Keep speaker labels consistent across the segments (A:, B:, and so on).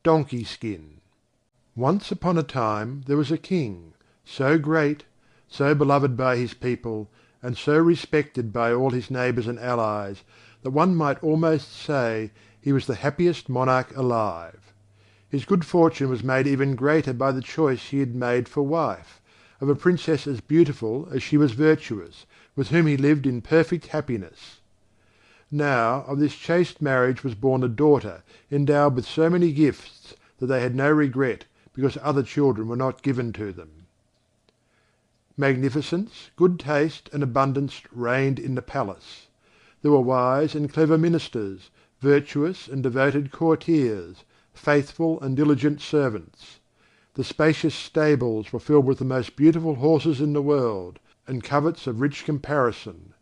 A: Donkey Skin. Once upon a time there was a king, so great, so beloved by his people, and so respected by all his neighbours and allies, that one might almost say he was the happiest monarch alive. His good fortune was made even greater by the choice he had made for wife, of a princess as beautiful as she was virtuous, with whom he lived in perfect happiness. Now of this chaste marriage was born a daughter endowed with so many gifts that they had no regret because other children were not given to them. Magnificence, good taste, and abundance reigned in the palace. There were wise and clever ministers, virtuous and devoted courtiers, faithful and diligent servants. The spacious stables were filled with the most beautiful horses in the world, and coverts of rich comparison.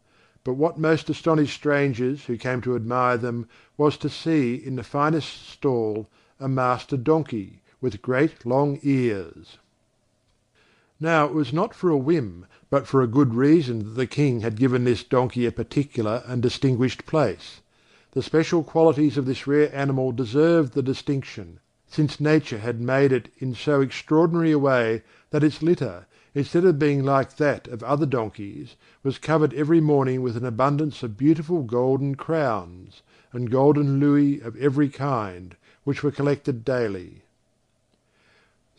A: But what most astonished strangers who came to admire them was to see in the finest stall a master donkey, with great long ears. Now it was not for a whim, but for a good reason that the king had given this donkey a particular and distinguished place. The special qualities of this rare animal deserved the distinction, since nature had made it in so extraordinary a way that its litter, instead of being like that of other donkeys, was covered every morning with an abundance of beautiful golden crowns, and golden louis of every kind, which were collected daily.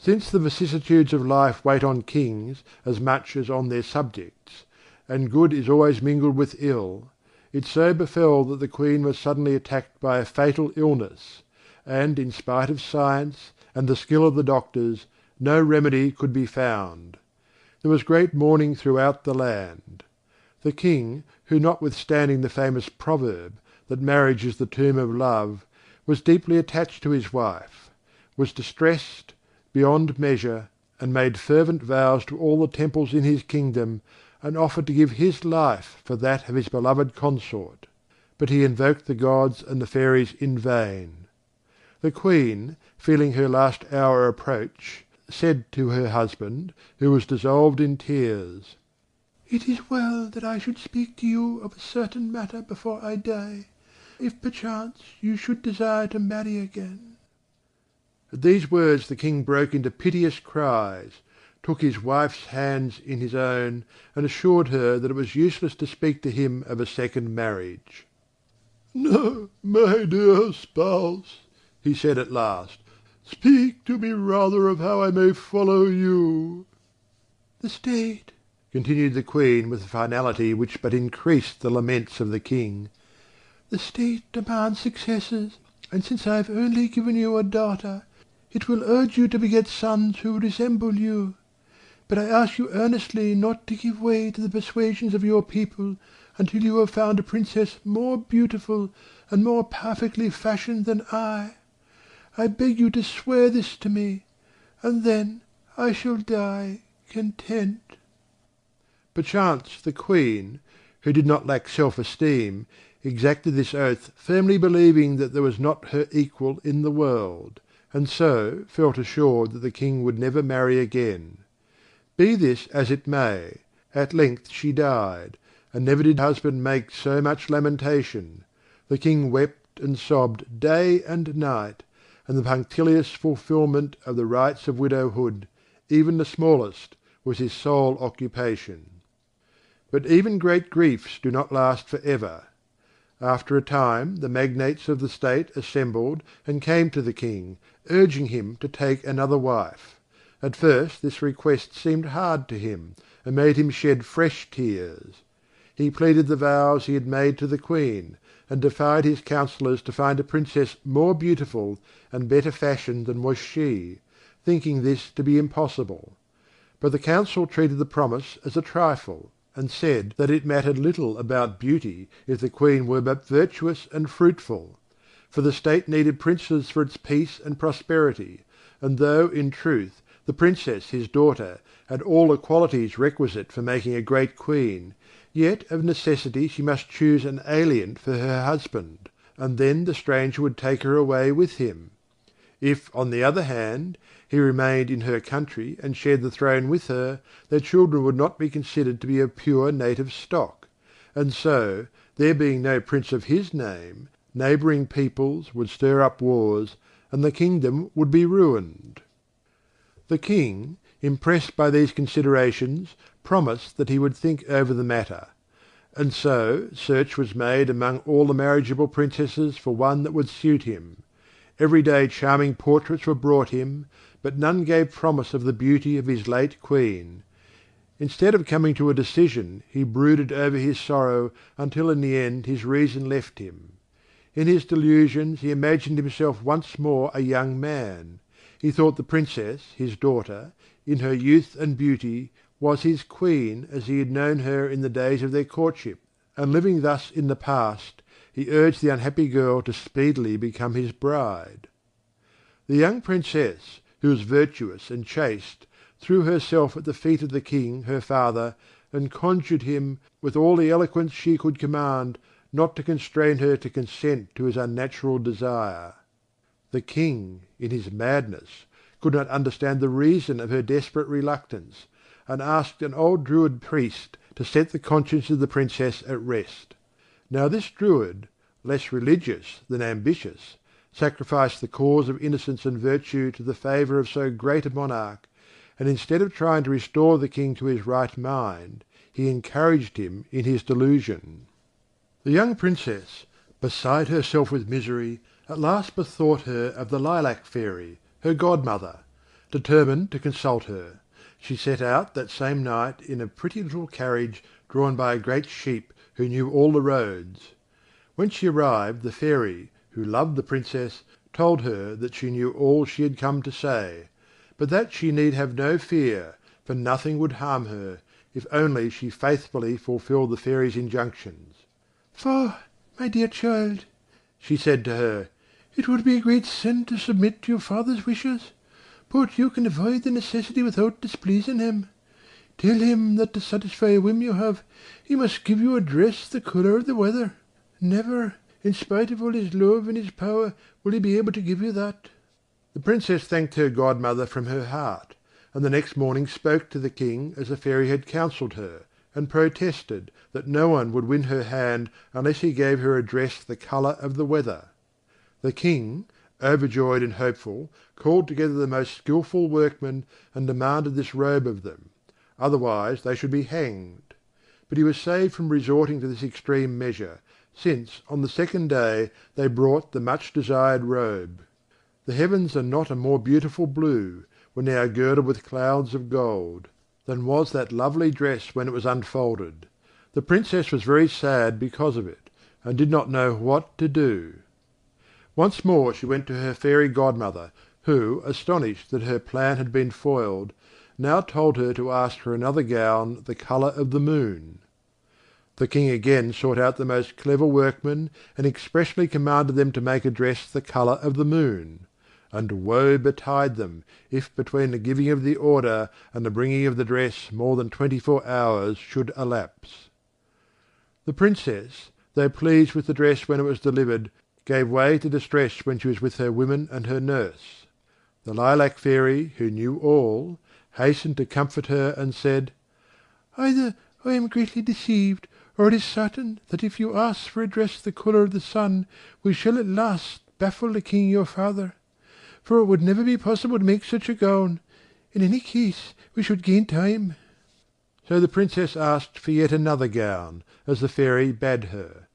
A: Since the vicissitudes of life wait on kings as much as on their subjects, and good is always mingled with ill, it so befell that the Queen was suddenly attacked by a fatal illness, and in spite of science and the skill of the doctors, no remedy could be found. There was great mourning throughout the land. The king, who notwithstanding the famous proverb, that marriage is the tomb of love, was deeply attached to his wife, was distressed beyond measure, and made fervent vows to all the temples in his kingdom, and offered to give his life for that of his beloved consort. But he invoked the gods and the fairies in vain. The Queen, feeling her last hour approach, said to her husband, who was dissolved in tears, "It is well that I should speak to you of a certain matter before I die, if perchance you should desire to marry again." At these words the king broke into piteous cries, took his wife's hands in his own, and assured her that it was useless to speak to him of a second marriage. "No, my dear spouse," he said at last, "speak to me rather of how I may follow you." "The state," continued the Queen with a finality which but increased the laments of the king, "the state demands successors, and since I have only given you a daughter, it will urge you to beget sons who resemble you. But I ask you earnestly not to give way to the persuasions of your people until you have found a princess more beautiful and more perfectly fashioned than I. I beg you to swear this to me, and then I shall die content." Perchance the Queen, who did not lack self-esteem, exacted this oath firmly believing that there was not her equal in the world, and so felt assured that the king would never marry again. Be this as it may, at length she died, and never did husband make so much lamentation. The king wept and sobbed day and night, and the punctilious fulfilment of the rites of widowhood, even the smallest, was his sole occupation. But even great griefs do not last for ever. After a time the magnates of the state assembled and came to the king, urging him to take another wife. At first this request seemed hard to him, and made him shed fresh tears. He pleaded the vows he had made to the Queen, and defied his counsellors to find a princess more beautiful and better fashioned than was she, thinking this to be impossible. But the council treated the promise as a trifle, and said that it mattered little about beauty if the Queen were but virtuous and fruitful. For the state needed princes for its peace and prosperity, and though, in truth, the princess his daughter had all the qualities requisite for making a great queen, yet of necessity she must choose an alien for her husband, and then the stranger would take her away with him. If, on the other hand, he remained in her country and shared the throne with her, their children would not be considered to be of pure native stock; and so, there being no prince of his name, neighbouring peoples would stir up wars, and the kingdom would be ruined. The king, impressed by these considerations, promised that he would think over the matter. And so search was made among all the marriageable princesses for one that would suit him. Every day charming portraits were brought him, but none gave promise of the beauty of his late queen. Instead of coming to a decision, he brooded over his sorrow until in the end his reason left him. In his delusions he imagined himself once more a young man. He thought the princess, his daughter, in her youth and beauty, was his queen as he had known her in the days of their courtship, and living thus in the past, he urged the unhappy girl to speedily become his bride. The young princess, who was virtuous and chaste, threw herself at the feet of the king her father, and conjured him, with all the eloquence she could command, not to constrain her to consent to his unnatural desire. The king, in his madness, could not understand the reason of her desperate reluctance, and asked an old Druid priest to set the conscience of the princess at rest. Now this Druid, less religious than ambitious, sacrificed the cause of innocence and virtue to the favour of so great a monarch, and instead of trying to restore the king to his right mind, he encouraged him in his delusion. The young princess, beside herself with misery, at last bethought her of the Lilac Fairy, her godmother. Determined to consult her, she set out that same night in a pretty little carriage drawn by a great sheep who knew all the roads. When she arrived, the fairy, who loved the princess, told her that she knew all she had come to say, but that she need have no fear, for nothing would harm her, if only she faithfully fulfilled the fairy's injunctions. "For, my dear child," she said to her, "it would be a great sin to submit to your father's wishes, but you can avoid the necessity without displeasing him. Tell him that to satisfy a whim you have, he must give you a dress the colour of the weather. Never, in spite of all his love and his power, will he be able to give you that." The princess thanked her godmother from her heart, and the next morning spoke to the king as the fairy had counselled her, and protested that no one would win her hand unless he gave her a dress the colour of the weather. The king, overjoyed and hopeful, called together the most skilful workmen and demanded this robe of them, otherwise they should be hanged. But he was saved from resorting to this extreme measure, since on the second day they brought the much desired robe. The heavens are not a more beautiful blue, when they are girdled with clouds of gold, than was that lovely dress when it was unfolded. The princess was very sad because of it, and did not know what to do. Once more she went to her fairy godmother, who, astonished that her plan had been foiled, now told her to ask for another gown the colour of the moon. The king again sought out the most clever workmen, and expressly commanded them to make a dress the colour of the moon. And woe betide them, if between the giving of the order and the bringing of the dress more than 24 hours should elapse. The princess, though pleased with the dress when it was delivered, gave way to distress when she was with her women and her nurse. The Lilac Fairy, who knew all, hastened to comfort her, and said, "Either I am greatly deceived, or it is certain that if you ask for a dress the colour of the sun, we shall at last baffle the king your father. For it would never be possible to make such a gown. In any case we should gain time." So the princess asked for yet another gown, as the fairy bade her.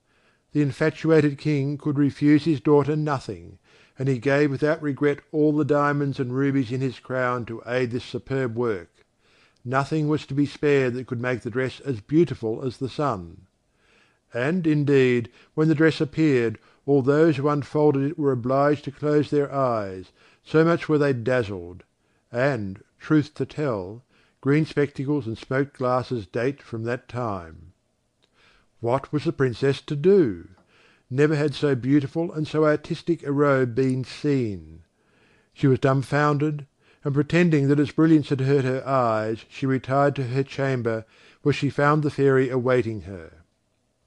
A: The infatuated king could refuse his daughter nothing, and he gave without regret all the diamonds and rubies in his crown to aid this superb work. Nothing was to be spared that could make the dress as beautiful as the sun. And, indeed, when the dress appeared, all those who unfolded it were obliged to close their eyes, so much were they dazzled; and, truth to tell, green spectacles and smoked glasses date from that time. What was the princess to do? Never had so beautiful and so artistic a robe been seen. She was dumbfounded, and pretending that its brilliance had hurt her eyes, she retired to her chamber, where she found the fairy awaiting her.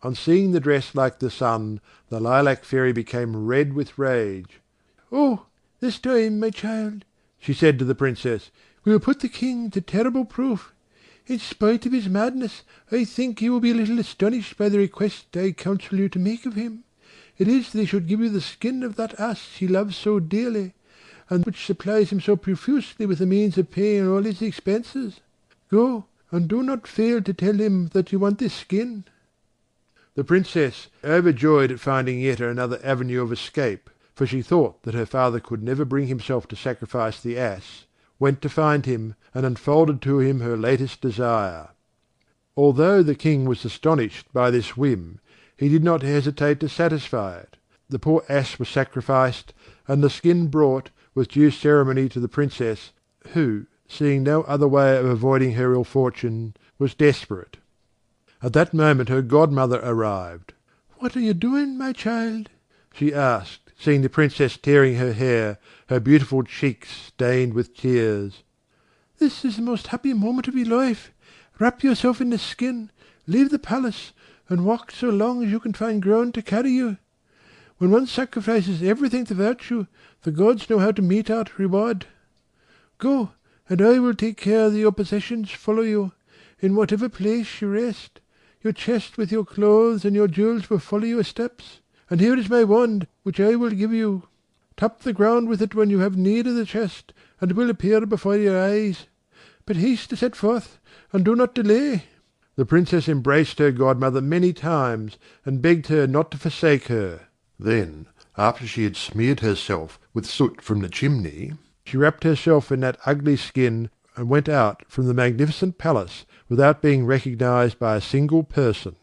A: On seeing the dress like the sun, the Lilac Fairy became red with rage. "Oh, this time, my child," she said to the princess, "we will put the king to terrible proof. In spite of his madness, I think he will be a little astonished by the request I counsel you to make of him. It is that he should give you the skin of that ass he loves so dearly, and which supplies him so profusely with the means of paying all his expenses. Go, and do not fail to tell him that you want this skin." The Princess, overjoyed at finding yet another avenue of escape, for she thought that her father could never bring himself to sacrifice the ass, went to find him, and unfolded to him her latest desire. Although the King was astonished by this whim, he did not hesitate to satisfy it. The poor ass was sacrificed, and the skin brought with due ceremony to the Princess, who, seeing no other way of avoiding her ill fortune, was desperate. At that moment her godmother arrived. "What are you doing, my child?" she asked, seeing the Princess tearing her hair, her beautiful cheeks stained with tears. "This is the most happy moment of your life. Wrap yourself in the skin, leave the palace, and walk so long as you can find ground to carry you. When one sacrifices everything to virtue, the gods know how to mete out reward. Go, and I will take care that your possessions follow you, in whatever place you rest. Your chest with your clothes and your jewels will follow your steps. And here is my wand, which I will give you. Tap the ground with it when you have need of the chest, and it will appear before your eyes. But haste to set forth, and do not delay." The Princess embraced her godmother many times, and begged her not to forsake her. Then, after she had smeared herself with soot from the chimney, she wrapped herself in that ugly skin, and went out from the magnificent palace without being recognised by a single person.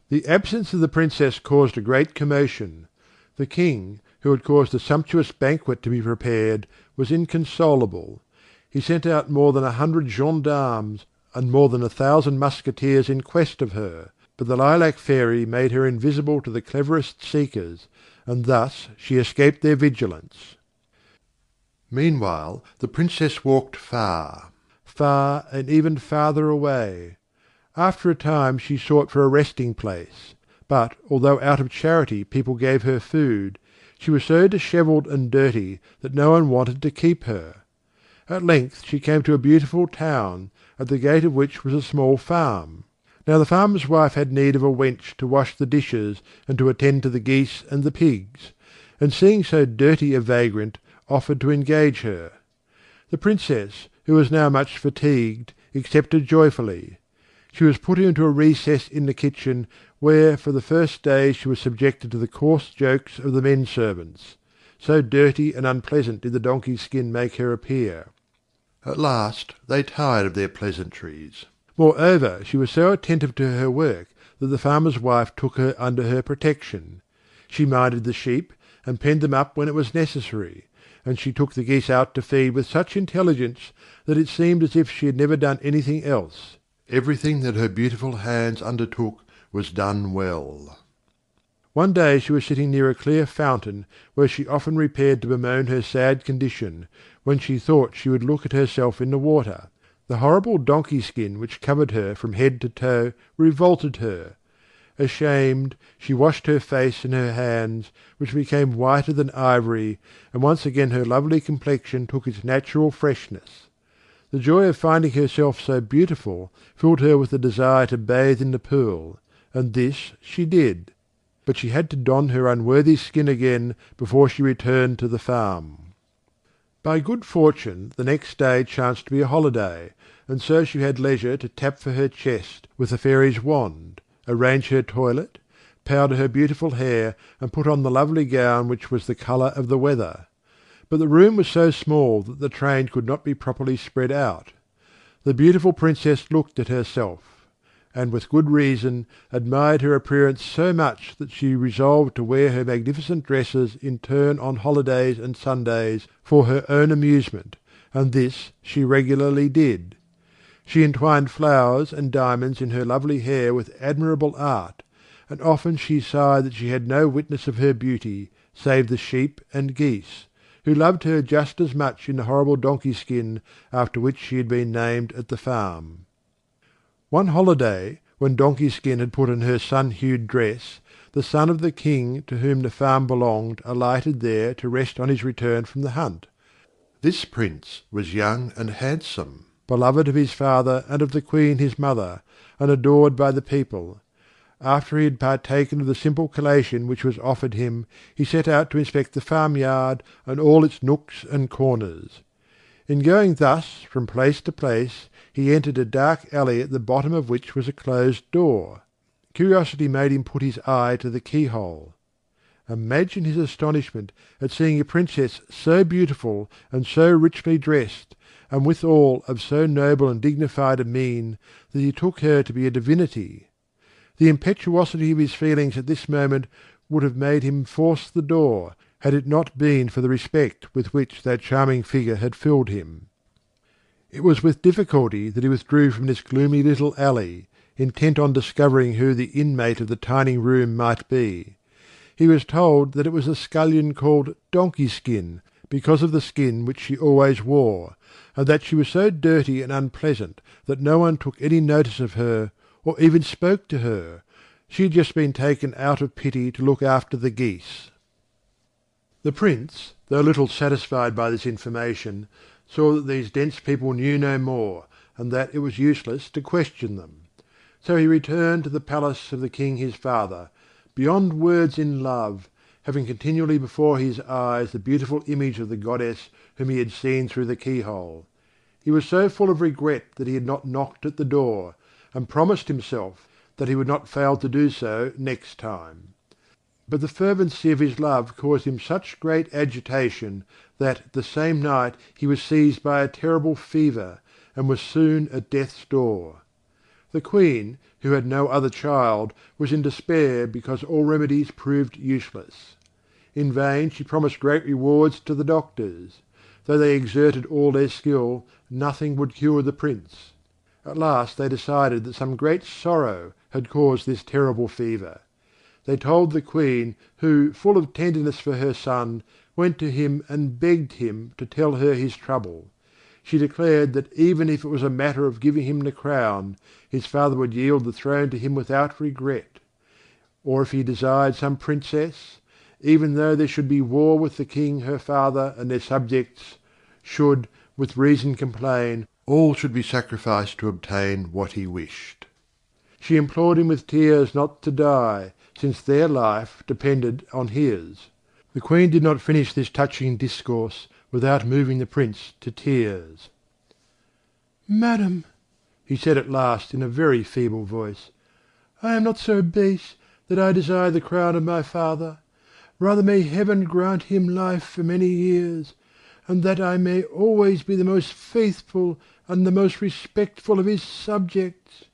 A: The absence of the Princess caused a great commotion. The King, who had caused a sumptuous banquet to be prepared, was inconsolable. He sent out more than 100 gendarmes, and more than 1,000 musketeers in quest of her, but the Lilac Fairy made her invisible to the cleverest seekers, and thus she escaped their vigilance. Meanwhile the Princess walked far, far, and even farther away. After a time she sought for a resting place, but although out of charity people gave her food, she was so dishevelled and dirty that no one wanted to keep her. At length she came to a beautiful town, at the gate of which was a small farm. Now the farmer's wife had need of a wench to wash the dishes and to attend to the geese and the pigs, and seeing so dirty a vagrant, offered to engage her. The Princess, who was now much fatigued, accepted joyfully. She was put into a recess in the kitchen, where for the first day she was subjected to the coarse jokes of the men servants. So dirty and unpleasant did the donkey skin make her appear. At last they tired of their pleasantries. Moreover, she was so attentive to her work that the farmer's wife took her under her protection. She minded the sheep, and penned them up when it was necessary, and she took the geese out to feed with such intelligence that it seemed as if she had never done anything else. Everything that her beautiful hands undertook was done well. One day she was sitting near a clear fountain, where she often repaired to bemoan her sad condition, when she thought she would look at herself in the water. The horrible donkey skin which covered her from head to toe revolted her. Ashamed, she washed her face and her hands, which became whiter than ivory, and once again her lovely complexion took its natural freshness. The joy of finding herself so beautiful filled her with the desire to bathe in the pool, and this she did. But she had to don her unworthy skin again before she returned to the farm. By good fortune the next day chanced to be a holiday, and so she had leisure to tap for her chest with the fairy's wand, arrange her toilet, powder her beautiful hair, and put on the lovely gown which was the colour of the weather. But the room was so small that the train could not be properly spread out. The beautiful Princess looked at herself, and with good reason admired her appearance so much that she resolved to wear her magnificent dresses in turn on holidays and Sundays for her own amusement, and this she regularly did. She entwined flowers and diamonds in her lovely hair with admirable art, and often she sighed that she had no witness of her beauty, save the sheep and geese, who loved her just as much in the horrible donkey skin after which she had been named at the farm. One holiday, when Donkey Skin had put on her sun-hued dress, the son of the king to whom the farm belonged alighted there to rest on his return from the hunt. This prince was young and handsome, beloved of his father and of the queen his mother, and adored by the people. after he had partaken of the simple collation which was offered him, he set out to inspect the farmyard and all its nooks and corners. In going thus from place to place, he entered a dark alley at the bottom of which was a closed door. Curiosity made him put his eye to the keyhole. Imagine his astonishment at seeing a princess so beautiful and so richly dressed, and withal of so noble and dignified a mien, that he took her to be a divinity. The impetuosity of his feelings at this moment would have made him force the door, had it not been for the respect with which that charming figure had filled him. It was with difficulty that he withdrew from this gloomy little alley, intent on discovering who the inmate of the tiny room might be. He was told that it was a scullion called Donkey Skin, because of the skin which she always wore, and that she was so dirty and unpleasant that no one took any notice of her, or even spoke to her. She had just been taken out of pity to look after the geese. The Prince, though little satisfied by this information, saw that these dense people knew no more, and that it was useless to question them. So he returned to the palace of the king his father, beyond words in love, having continually before his eyes the beautiful image of the goddess whom he had seen through the keyhole. He was so full of regret that he had not knocked at the door, and promised himself that he would not fail to do so next time. But the fervency of his love caused him such great agitation that the same night he was seized by a terrible fever, and was soon at death's door. The Queen, who had no other child, was in despair because all remedies proved useless. In vain she promised great rewards to the doctors. Though they exerted all their skill, nothing would cure the Prince. At last they decided that some great sorrow had caused this terrible fever. They told the Queen, who, full of tenderness for her son, went to him and begged him to tell her his trouble. She declared that even if it was a matter of giving him the crown, his father would yield the throne to him without regret. Or if he desired some princess, even though there should be war with the king her father and their subjects should with reason complain, all should be sacrificed to obtain what he wished. She implored him with tears not to die, since their life depended on his. The Queen did not finish this touching discourse without moving the Prince to tears. "Madam," he said at last in a very feeble voice, "I am not so base that I desire the crown of my father. Rather may Heaven grant him life for many years, and that I may always be the most faithful and the most respectful of his subjects.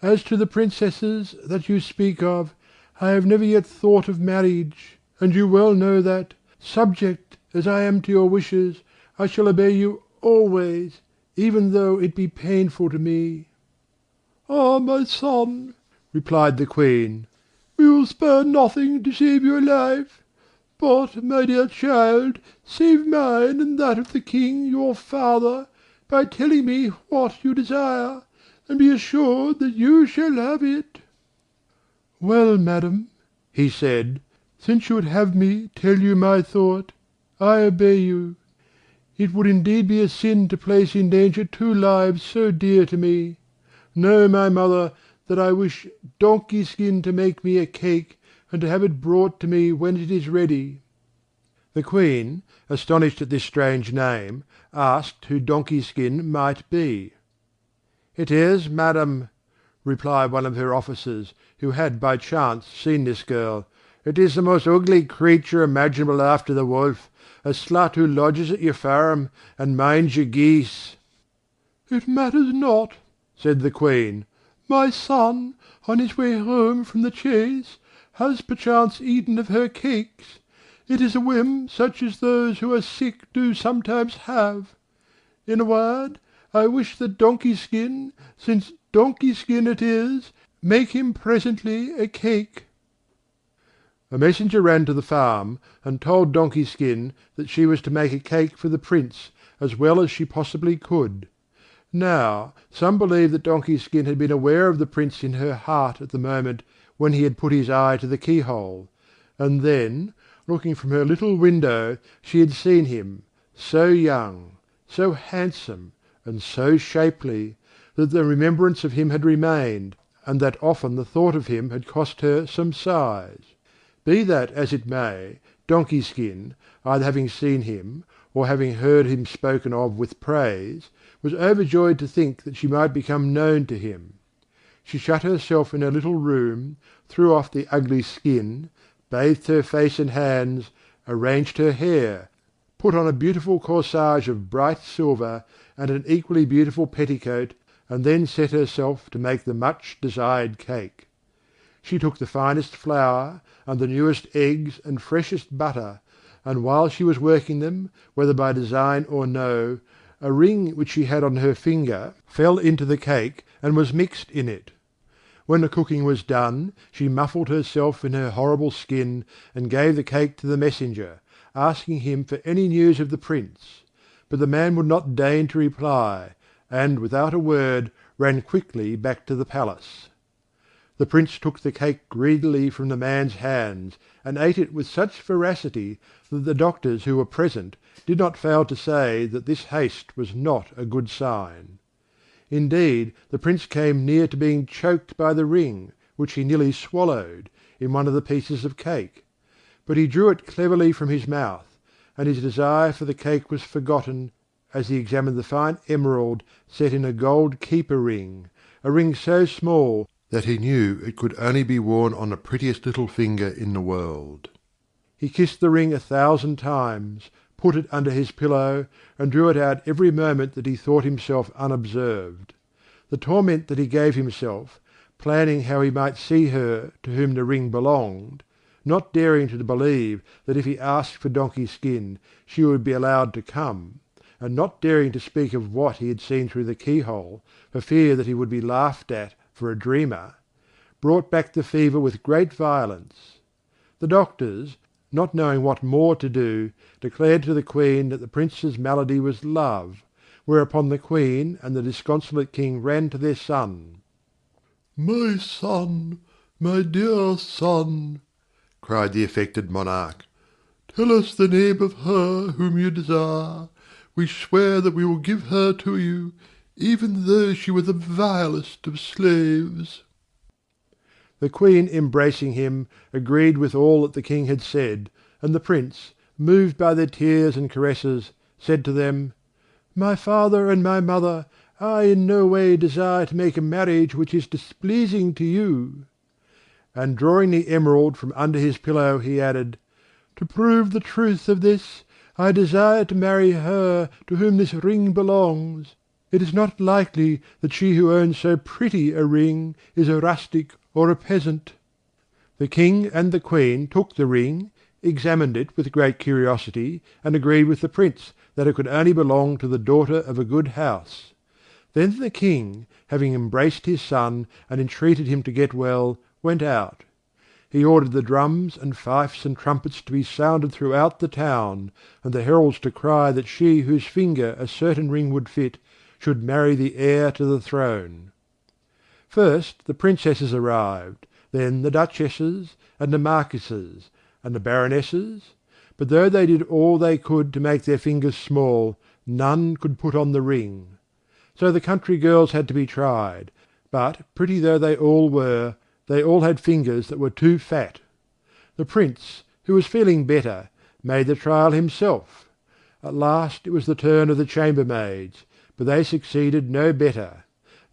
A: As to the princesses that you speak of, I have never yet thought of marriage, and you well know that, subject as I am to your wishes, I shall obey you always, even though it be painful to me." "Ah, my son," replied the Queen, "we will spare nothing to save your life. But, my dear child, save mine and that of the king your father, by telling me what you desire, and be assured that you shall have it." "Well, madam," he said, "since you would have me tell you my thought, I obey you. It would indeed be a sin to place in danger two lives so dear to me. Know, my mother, that I wish Donkey Skin to make me a cake, and to have it brought to me when it is ready." The Queen, astonished at this strange name, asked who Donkey Skin might be. "It is, madam," replied one of her officers, who had by chance seen this girl, "it is the most ugly creature imaginable after the wolf, a slut who lodges at your farm, and minds your geese." "It matters not," said the Queen. "My son, on his way home from the chase, has perchance eaten of her cakes. It is a whim such as those who are sick do sometimes have. In a word, I wish that Donkey Skin, since Donkey Skin it is, make him presently a cake." A messenger ran to the farm, and told Donkey Skin that she was to make a cake for the Prince as well as she possibly could. Now, some believed that Donkey Skin had been aware of the Prince in her heart at the moment when he had put his eye to the keyhole, and then, looking from her little window, she had seen him, so young, so handsome, and so shapely, that the remembrance of him had remained, and that often the thought of him had cost her some sighs. Be that as it may, Donkey skin, either having seen him, or having heard him spoken of with praise, was overjoyed to think that she might become known to him. She shut herself in her little room, threw off the ugly skin, bathed her face and hands, arranged her hair, put on a beautiful corsage of bright silver, and an equally beautiful petticoat, and then set herself to make the much desired cake. She took the finest flour, and the newest eggs and freshest butter, and while she was working them, whether by design or no, a ring which she had on her finger fell into the cake and was mixed in it. When the cooking was done, she muffled herself in her horrible skin, and gave the cake to the messenger, asking him for any news of the Prince. But the man would not deign to reply, and without a word ran quickly back to the palace. The Prince took the cake greedily from the man's hands, and ate it with such voracity that the doctors who were present did not fail to say that this haste was not a good sign. Indeed, the Prince came near to being choked by the ring, which he nearly swallowed, in one of the pieces of cake. But he drew it cleverly from his mouth, and his desire for the cake was forgotten as he examined the fine emerald set in a gold keeper ring, a ring so small that he knew it could only be worn on the prettiest little finger in the world. He kissed the ring 1,000 times, put it under his pillow, and drew it out every moment that he thought himself unobserved. The torment that he gave himself, planning how he might see her to whom the ring belonged, not daring to believe that if he asked for Donkey skin she would be allowed to come, and not daring to speak of what he had seen through the keyhole, for fear that he would be laughed at for a dreamer, brought back the fever with great violence. The doctors, not knowing what more to do, declared to the Queen that the Prince's malady was love, whereupon the Queen and the disconsolate King ran to their son. "My son, my dear son," cried the affected monarch, "tell us the name of her whom you desire. We swear that we will give her to you, even though she were the vilest of slaves." The Queen, embracing him, agreed with all that the King had said, and the Prince, moved by their tears and caresses, said to them, "My father and my mother, I in no way desire to make a marriage which is displeasing to you." And drawing the emerald from under his pillow, he added, "To prove the truth of this, I desire to marry her to whom this ring belongs. It is not likely that she who owns so pretty a ring is a rustic or a peasant." The King and the Queen took the ring, examined it with great curiosity, and agreed with the Prince that it could only belong to the daughter of a good house. Then the King, having embraced his son and entreated him to get well, went out. He ordered the drums and fifes and trumpets to be sounded throughout the town, and the heralds to cry that she whose finger a certain ring would fit should marry the heir to the throne. First the princesses arrived, then the duchesses, and the marquises, and the baronesses, but though they did all they could to make their fingers small, none could put on the ring. So the country girls had to be tried, but, pretty though they all were, they all had fingers that were too fat. The Prince, who was feeling better, made the trial himself. At last it was the turn of the chambermaids, but they succeeded no better.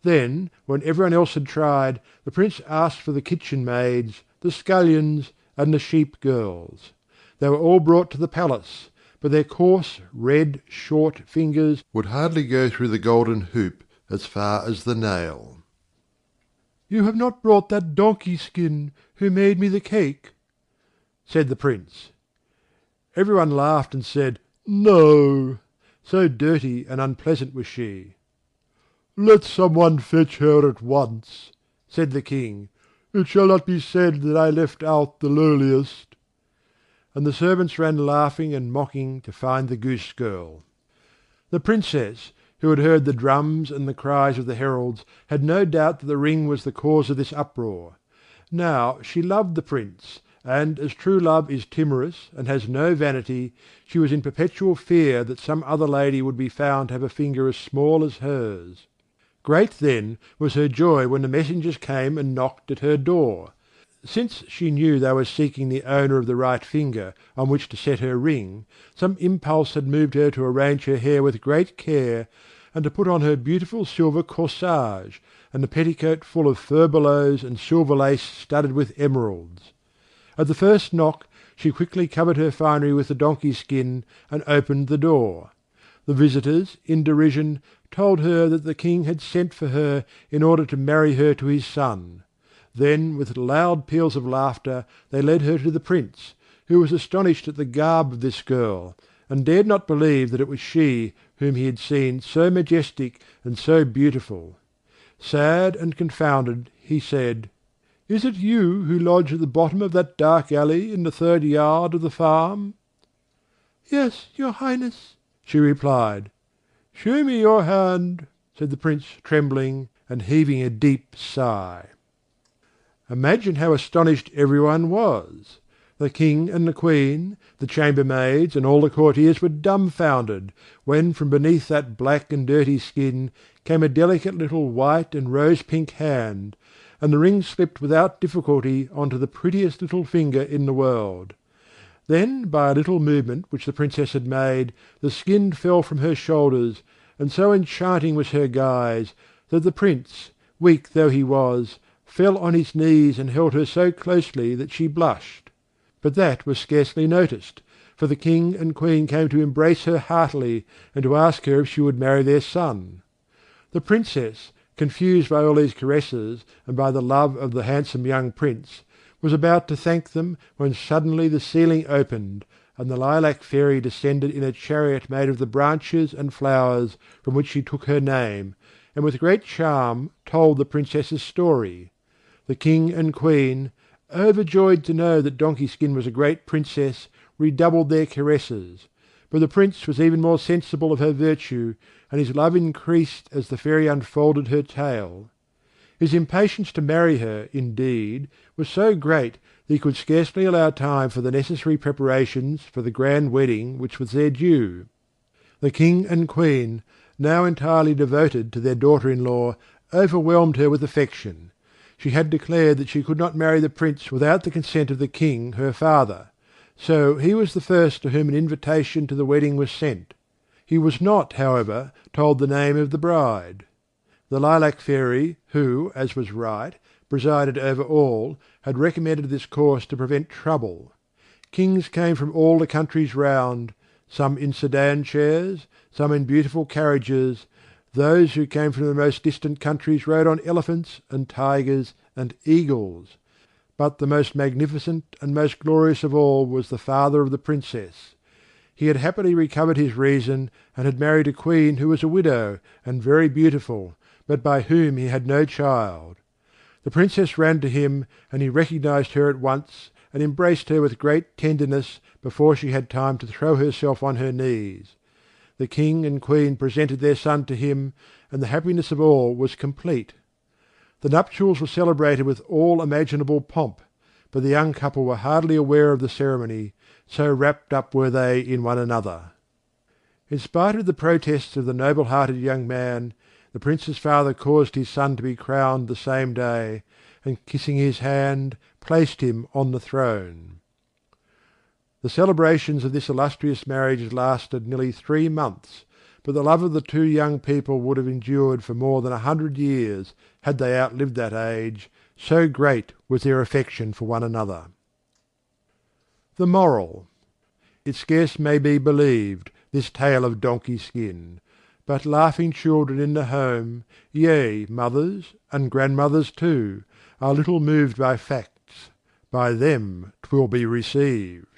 A: Then, when everyone else had tried, the Prince asked for the kitchen maids, the scullions, and the sheep girls. They were all brought to the palace, but their coarse, red, short fingers would hardly go through the golden hoop as far as the nail. "You have not brought that donkey skin who made me the cake," said the Prince. Everyone laughed and said, "No," so dirty and unpleasant was she. "Let some one fetch her at once," said the King. "It shall not be said that I left out the lowliest." And the servants ran laughing and mocking to find the goose girl. The Princess, who had heard the drums and the cries of the heralds, had no doubt that the ring was the cause of this uproar. Now she loved the Prince, and as true love is timorous and has no vanity, she was in perpetual fear that some other lady would be found to have a finger as small as hers. Great then was her joy when the messengers came and knocked at her door. Since she knew they were seeking the owner of the right finger on which to set her ring, some impulse had moved her to arrange her hair with great care, and to put on her beautiful silver corsage, and the petticoat full of furbelows and silver lace studded with emeralds. At the first knock she quickly covered her finery with the donkey skin, and opened the door. The visitors, in derision, told her that the king had sent for her in order to marry her to his son. Then, with loud peals of laughter, they led her to the prince, who was astonished at the garb of this girl, and dared not believe that it was she whom he had seen so majestic and so beautiful. Sad and confounded, he said, "Is it you who lodge at the bottom of that dark alley in the 3rd yard of the farm?" "Yes, your highness," she replied. "Show me your hand," said the prince, trembling, and heaving a deep sigh. Imagine how astonished everyone was. The king and the queen, the chambermaids, and all the courtiers were dumbfounded, when from beneath that black and dirty skin came a delicate little white and rose-pink hand, and the ring slipped without difficulty on to the prettiest little finger in the world. Then, by a little movement which the princess had made, the skin fell from her shoulders, and so enchanting was her guise, that the prince, weak though he was, fell on his knees and held her so closely that she blushed. But that was scarcely noticed, for the king and queen came to embrace her heartily, and to ask her if she would marry their son. The princess, confused by all these caresses and by the love of the handsome young prince, was about to thank them when suddenly the ceiling opened, and the lilac fairy descended in a chariot made of the branches and flowers from which she took her name, and with great charm told the princess's story. The king and queen, overjoyed to know that Donkey Skin was a great princess, redoubled their caresses, but the prince was even more sensible of her virtue, and his love increased as the fairy unfolded her tale. His impatience to marry her, indeed, was so great that he could scarcely allow time for the necessary preparations for the grand wedding which was their due. The king and queen, now entirely devoted to their daughter-in-law, overwhelmed her with affection. She had declared that she could not marry the prince without the consent of the king her father, so he was the first to whom an invitation to the wedding was sent. He was not, however, told the name of the bride. The lilac fairy, who, as was right, presided over all, had recommended this course to prevent trouble. Kings came from all the countries round, some in sedan chairs, some in beautiful carriages. Those who came from the most distant countries rode on elephants and tigers and eagles. But the most magnificent and most glorious of all was the father of the princess. He had happily recovered his reason, and had married a queen who was a widow and very beautiful, but by whom he had no child. The princess ran to him, and he recognised her at once, and embraced her with great tenderness before she had time to throw herself on her knees. The king and queen presented their son to him, and the happiness of all was complete. The nuptials were celebrated with all imaginable pomp, but the young couple were hardly aware of the ceremony, so wrapped up were they in one another. In spite of the protests of the noble-hearted young man, the prince's father caused his son to be crowned the same day, and kissing his hand, placed him on the throne. The celebrations of this illustrious marriage lasted nearly 3 months, but the love of the two young people would have endured for more than 100 years, had they outlived that age, so great was their affection for one another. The Moral. It scarce may be believed, this tale of Donkey Skin, but laughing children in the home, yea, mothers, and grandmothers too, are little moved by facts. By them 'twill be received.